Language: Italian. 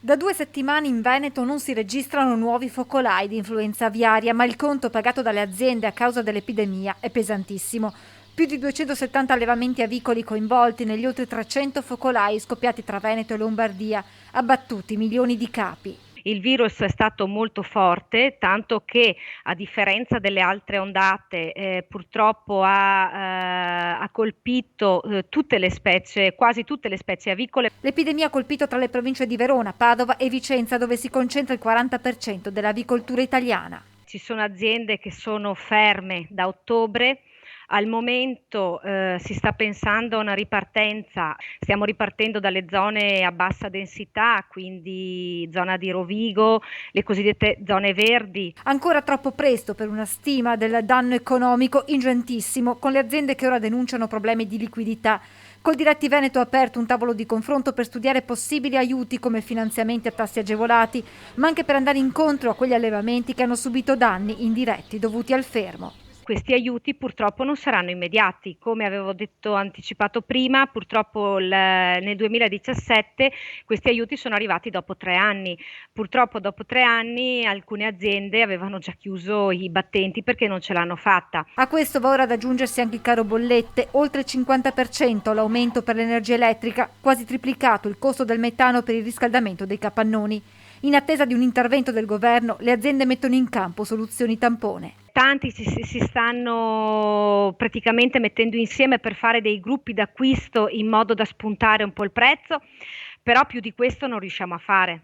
Da 2 settimane in Veneto non si registrano nuovi focolai di influenza aviaria, ma il conto pagato dalle aziende a causa dell'epidemia è pesantissimo. Più di 270 allevamenti avicoli coinvolti negli oltre 300 focolai scoppiati tra Veneto e Lombardia, abbattuti milioni di capi. Il virus è stato molto forte, tanto che a differenza delle altre ondate, purtroppo ha colpito tutte le specie, quasi tutte le specie avicole. L'epidemia ha colpito tra le province di Verona, Padova e Vicenza, dove si concentra il 40% dell'avicoltura italiana. Ci sono aziende che sono ferme da ottobre. Al momento si sta pensando a una ripartenza, stiamo ripartendo dalle zone a bassa densità, quindi zona di Rovigo, le cosiddette zone verdi. Ancora troppo presto per una stima del danno economico ingentissimo, con le aziende che ora denunciano problemi di liquidità. Coldiretti Veneto ha aperto un tavolo di confronto per studiare possibili aiuti come finanziamenti a tassi agevolati, ma anche per andare incontro a quegli allevamenti che hanno subito danni indiretti dovuti al fermo. Questi aiuti purtroppo non saranno immediati, come avevo anticipato prima, purtroppo nel 2017 questi aiuti sono arrivati dopo 3 anni. Purtroppo dopo 3 anni alcune aziende avevano già chiuso i battenti perché non ce l'hanno fatta. A questo va ora ad aggiungersi anche il caro bollette, oltre il 50% l'aumento per l'energia elettrica, quasi triplicato il costo del metano per il riscaldamento dei capannoni. In attesa di un intervento del governo, le aziende mettono in campo soluzioni tampone. Tanti si stanno praticamente mettendo insieme per fare dei gruppi d'acquisto in modo da spuntare un po' il prezzo, però più di questo non riusciamo a fare.